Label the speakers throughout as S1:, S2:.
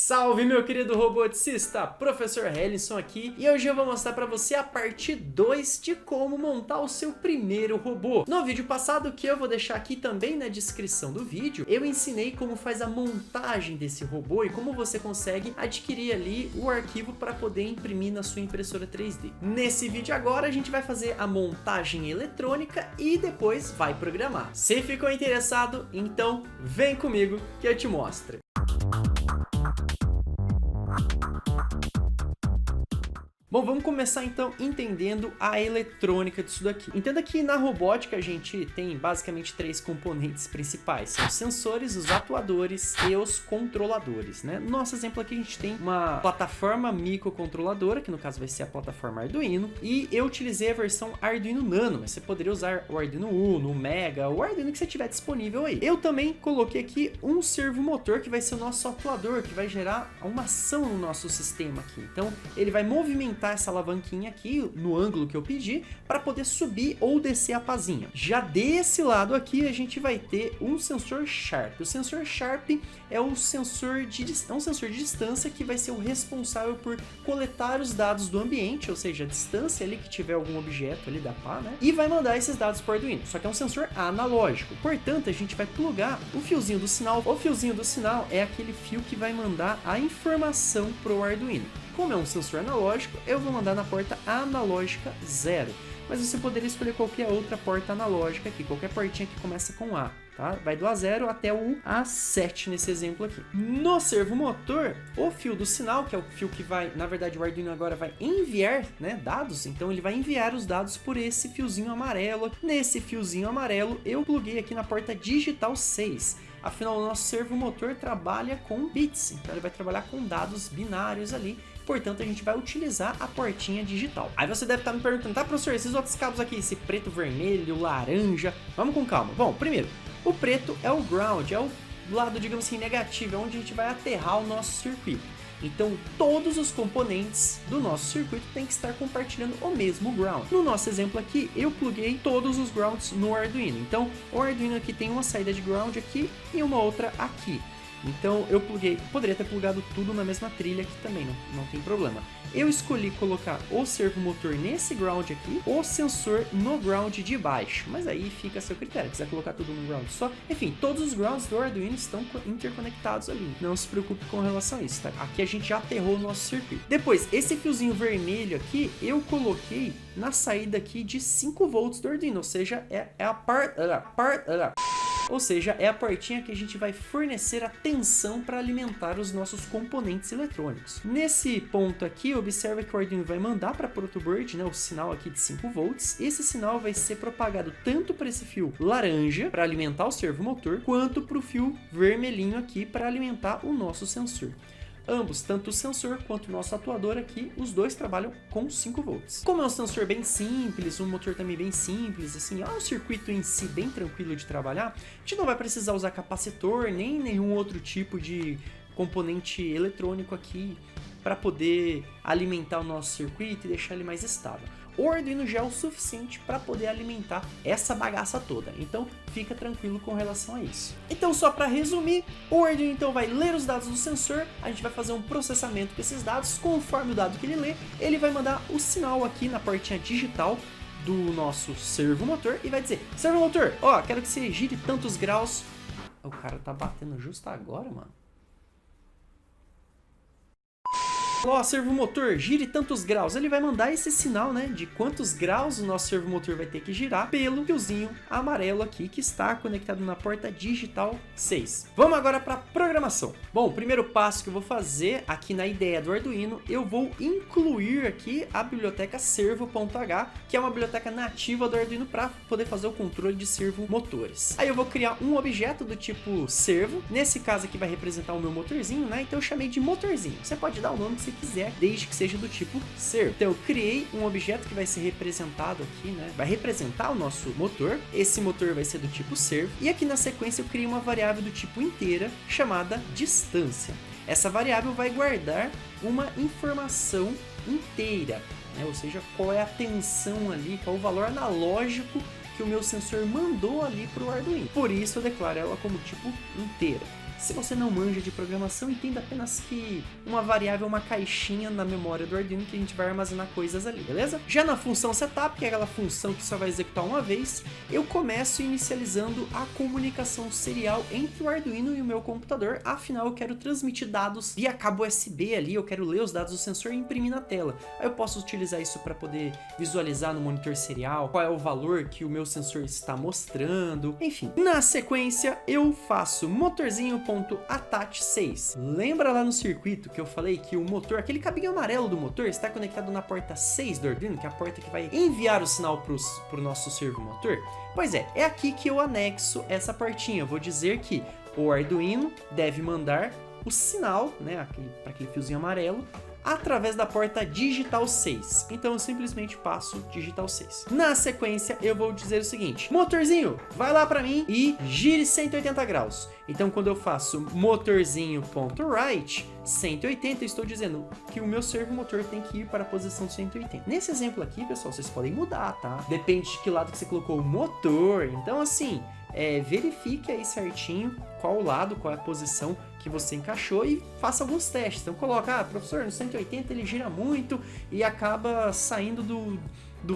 S1: Salve, meu querido roboticista! Professor Hellisson aqui, e hoje eu vou mostrar para você a parte 2 de como montar o seu primeiro robô. No vídeo passado, que eu vou deixar aqui também na descrição do vídeo, eu ensinei como faz a montagem desse robô e como você consegue adquirir ali o arquivo para poder imprimir na sua impressora 3D. Nesse vídeo agora a gente vai fazer a montagem eletrônica e depois vai programar. Se ficou interessado, então vem comigo que eu te mostro. Bom, vamos começar então entendendo a eletrônica disso daqui. Entenda que na robótica a gente tem basicamente três componentes principais. Os sensores, os atuadores e os controladores, né? No nosso exemplo aqui a gente tem uma plataforma microcontroladora, que no caso vai ser a plataforma Arduino, e eu utilizei a versão Arduino Nano, mas você poderia usar o Arduino Uno, o Mega, o Arduino que você tiver disponível aí. Eu também coloquei aqui um servomotor que vai ser o nosso atuador, que vai gerar uma ação no nosso sistema aqui. Então ele vai movimentar essa alavanquinha aqui no ângulo que eu pedi para poder subir ou descer a pazinha. Já desse lado aqui a gente vai ter um sensor Sharp. O sensor Sharp é um sensor de distância que vai ser o responsável por coletar os dados do ambiente, ou seja, a distância ali que tiver algum objeto ali da pá, né? E vai mandar esses dados para o Arduino. Só que é um sensor analógico. Portanto, a gente vai plugar o fiozinho do sinal. O fiozinho do sinal é aquele fio que vai mandar a informação para o Arduino. Como é um sensor analógico, eu vou mandar na porta analógica 0. Mas você poderia escolher qualquer outra porta analógica aqui, qualquer portinha que começa com A, tá? Vai do A0 até o A7 nesse exemplo aqui. No servomotor, o fio do sinal, que é o fio que vai, na verdade o Arduino agora vai enviar, né, dados, então ele vai enviar os dados por esse fiozinho amarelo. Nesse fiozinho amarelo, eu pluguei aqui na porta digital 6. Afinal, o nosso servomotor trabalha com bits, então ele vai trabalhar com dados binários ali. Portanto, a gente vai utilizar a portinha digital. Aí você deve estar me perguntando, tá, professor, esses outros cabos aqui, esse preto, vermelho, laranja, vamos com calma. Bom, primeiro, o preto é o ground, é o lado, digamos assim, negativo, é onde a gente vai aterrar o nosso circuito. Então, todos os componentes do nosso circuito têm que estar compartilhando o mesmo ground. No nosso exemplo aqui, eu pluguei todos os grounds no Arduino. Então, o Arduino aqui tem uma saída de ground aqui e uma outra aqui. Então eu pluguei, poderia ter plugado tudo na mesma trilha aqui também, não tem problema. Eu escolhi colocar o servomotor nesse ground aqui, o sensor no ground de baixo, mas aí fica a seu critério, quiser colocar tudo no ground só. Enfim, todos os grounds do Arduino estão interconectados ali, não se preocupe com relação a isso, tá? Aqui a gente já aterrou o nosso circuito. Depois, esse fiozinho vermelho aqui, eu coloquei na saída aqui de 5 volts do Arduino, ou seja, é a portinha que a gente vai fornecer a tensão para alimentar os nossos componentes eletrônicos. Nesse ponto aqui, observa que o Arduino vai mandar para a protoboard, né, o sinal aqui de 5 volts. Esse sinal vai ser propagado tanto para esse fio laranja, para alimentar o servomotor, quanto para o fio vermelhinho aqui, para alimentar o nosso sensor. Ambos, tanto o sensor quanto o nosso atuador aqui, os dois trabalham com 5 volts. Como é um sensor bem simples, um motor também bem simples, assim, é um circuito em si bem tranquilo de trabalhar, a gente não vai precisar usar capacitor, nem nenhum outro tipo de componente eletrônico aqui para poder alimentar o nosso circuito e deixar ele mais estável. O Arduino já é o suficiente para poder alimentar essa bagaça toda, então fica tranquilo com relação a isso. Então, só para resumir, o Arduino então vai ler os dados do sensor, a gente vai fazer um processamento com esses dados, conforme o dado que ele lê, ele vai mandar o sinal aqui na portinha digital do nosso servomotor e vai dizer: servomotor, ó, quero que você gire tantos graus. O cara tá batendo justo agora, mano. Ó, servomotor, gire tantos graus. Ele vai mandar esse sinal, né, de quantos graus o nosso servomotor vai ter que girar pelo fiozinho amarelo aqui que está conectado na porta digital 6. Vamos agora para a programação. Bom, o primeiro passo que eu vou fazer aqui na ideia do Arduino, eu vou incluir aqui a biblioteca servo.h, que é uma biblioteca nativa do Arduino para poder fazer o controle de servomotores. Aí eu vou criar um objeto do tipo servo. Nesse caso aqui vai representar o meu motorzinho, né? Então eu chamei de motorzinho. Você pode dar o nome que você quiser, desde que seja do tipo servo. Então eu criei um objeto que vai ser representado aqui, né? Vai representar o nosso motor. Esse motor vai ser do tipo servo. E aqui na sequência eu criei uma variável do tipo inteira chamada distância. Essa variável vai guardar uma informação inteira, né? Ou seja, qual é a tensão ali, qual o valor analógico que o meu sensor mandou ali para o Arduino. Por isso eu declaro ela como tipo inteira. Se você não manja de programação, entenda apenas que uma variável é uma caixinha na memória do Arduino que a gente vai armazenar coisas ali, beleza? Já na função setup, que é aquela função que só vai executar uma vez, eu começo inicializando a comunicação serial entre o Arduino e o meu computador. Afinal, eu quero transmitir dados via cabo USB ali, eu quero ler os dados do sensor e imprimir na tela. Aí eu posso utilizar isso para poder visualizar no monitor serial qual é o valor que o meu sensor está mostrando, enfim. Na sequência, eu faço motorzinho.attach6. Lembra lá no circuito que eu falei que o motor, aquele cabinho amarelo do motor, está conectado na porta 6 do Arduino, que é a porta que vai enviar o sinal para o nosso servomotor? Pois é aqui que eu anexo essa portinha. Eu vou dizer que o Arduino deve mandar o sinal, né, para aquele fiozinho amarelo, através da porta digital 6. Então eu simplesmente passo digital 6. Na sequência eu vou dizer o seguinte: motorzinho, vai lá para mim e gire 180 graus. Então quando eu faço motorzinho.right 180, eu estou dizendo que o meu servomotor tem que ir para a posição 180. Nesse exemplo aqui, pessoal, vocês podem mudar, tá? Depende de que lado que você colocou o motor. Então assim, verifique aí certinho qual o lado, qual é a posição que você encaixou e faça alguns testes. Então coloca, professor, no 180 ele gira muito e acaba saindo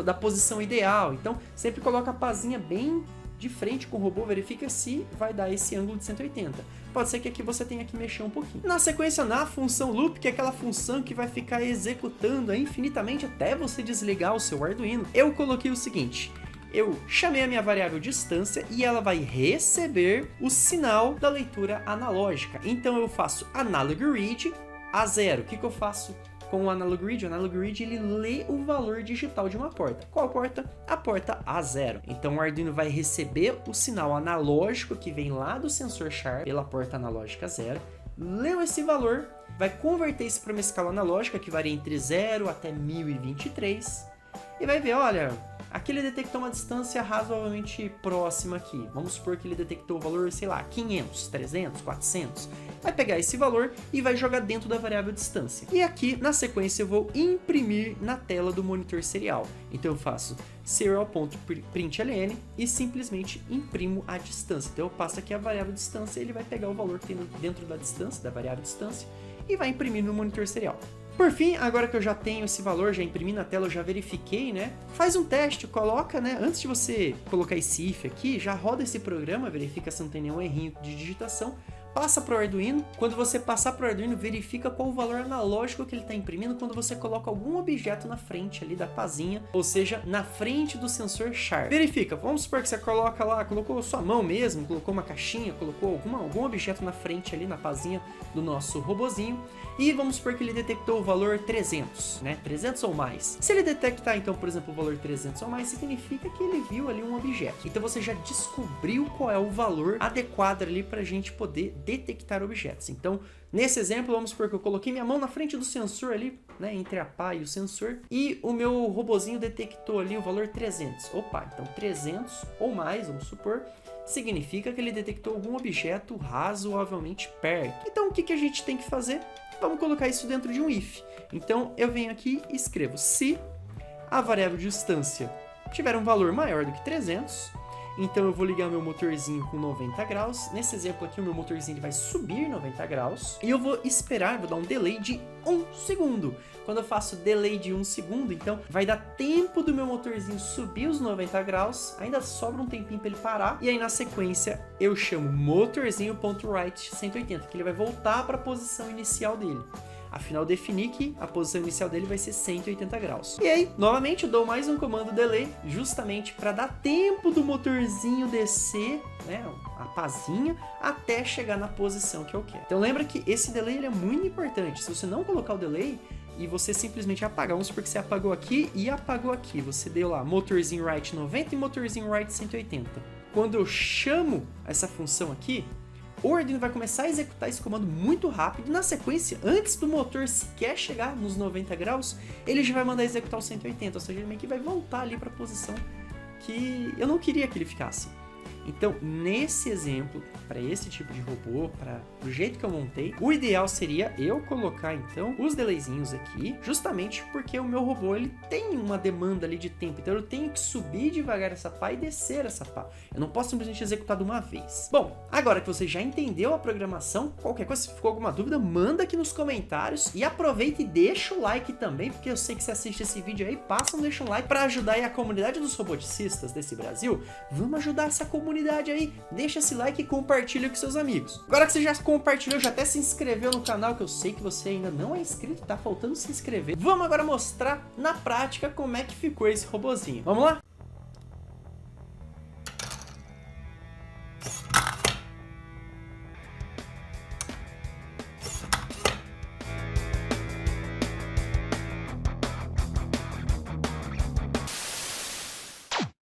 S1: da posição ideal. Então sempre coloca a pazinha bem de frente com o robô, verifica se vai dar esse ângulo de 180. Pode ser que aqui você tenha que mexer um pouquinho. Na sequência, na função loop, que é aquela função que vai ficar executando infinitamente até você desligar o seu Arduino, eu coloquei o seguinte: eu chamei a minha variável distância e ela vai receber o sinal da leitura analógica. Então eu faço analog read a 0. O que eu faço com o analog read? O analog read ele lê o valor digital de uma porta. Qual porta? A porta A0. Então o Arduino vai receber o sinal analógico que vem lá do sensor Sharp pela porta analógica 0, leu esse valor, vai converter isso para uma escala analógica que varia entre 0 até 1023 e vai ver, olha, aqui ele detectou uma distância razoavelmente próxima aqui. Vamos supor que ele detectou o valor, sei lá, 500, 300, 400. Vai pegar esse valor e vai jogar dentro da variável distância. E aqui, na sequência, eu vou imprimir na tela do monitor serial. Então eu faço serial.println e simplesmente imprimo a distância. Então eu passo aqui a variável distância e ele vai pegar o valor que tem dentro da distância, da variável distância, e vai imprimir no monitor serial. Por fim, agora que eu já tenho esse valor, já imprimi na tela, eu já verifiquei, né? Faz um teste, coloca, né? Antes de você colocar esse if aqui, já roda esse programa, verifica se não tem nenhum errinho de digitação, passa para o Arduino. Quando você passar para o Arduino, verifica qual o valor analógico que ele está imprimindo quando você coloca algum objeto na frente ali da pazinha, ou seja, na frente do sensor Sharp. Verifica, vamos supor que você coloca lá, colocou sua mão mesmo, colocou uma caixinha, colocou algum objeto na frente ali na pazinha do nosso robozinho, e vamos supor que ele detectou o valor 300, né? 300 ou mais. Se ele detectar, então, por exemplo, o valor 300 ou mais, significa que ele viu ali um objeto. Então você já descobriu qual é o valor adequado ali para a gente poder detectar objetos. Então, nesse exemplo, vamos supor que eu coloquei minha mão na frente do sensor ali, né, entre a pá e o sensor, e o meu robozinho detectou ali o valor 300. Opa, então 300 ou mais, vamos supor, significa que ele detectou algum objeto razoavelmente perto. Então, o que a gente tem que fazer? Vamos colocar isso dentro de um if. Então, eu venho aqui e escrevo se a variável distância tiver um valor maior do que 300, então eu vou ligar meu motorzinho com 90 graus. Nesse exemplo aqui, o meu motorzinho ele vai subir 90 graus. E eu vou esperar, vou dar um delay de 1 segundo. Quando eu faço delay de 1 segundo, então vai dar tempo do meu motorzinho subir os 90 graus. Ainda sobra um tempinho para ele parar. E aí na sequência eu chamo motorzinho.write 180, que ele vai voltar para a posição inicial dele. Afinal, eu defini que a posição inicial dele vai ser 180 graus. E aí, novamente, eu dou mais um comando delay, justamente para dar tempo do motorzinho descer, né, a pazinha, até chegar na posição que eu quero. Então lembra que esse delay ele é muito importante. Se você não colocar o delay e você simplesmente apagar, vamos supor que você apagou aqui e apagou aqui. Você deu lá motorzinho write 90 e motorzinho write 180. Quando eu chamo essa função aqui, o Arduino vai começar a executar esse comando muito rápido. Na sequência, antes do motor sequer chegar nos 90 graus, ele já vai mandar executar o 180, ou seja, ele meio que vai voltar ali para a posição que eu não queria que ele ficasse. Então, nesse exemplo, para esse tipo de robô, para o jeito que eu montei, o ideal seria eu colocar, então, os delayzinhos aqui, justamente porque o meu robô, ele tem uma demanda ali de tempo, então eu tenho que subir devagar essa pá e descer essa pá. Eu não posso simplesmente executar de uma vez. Bom, agora que você já entendeu a programação, qualquer coisa, se ficou alguma dúvida, manda aqui nos comentários e aproveita e deixa o like também, porque eu sei que você assiste esse vídeo aí, passa, deixa um like para ajudar aí a comunidade dos roboticistas desse Brasil. Vamos ajudar essa comunidade aí, deixa esse like e compartilha com seus amigos. Agora que você já compartilhou, já até se inscreveu no canal, que eu sei que você ainda não é inscrito, tá faltando se inscrever. Vamos agora mostrar na prática como é que ficou esse robozinho. Vamos lá?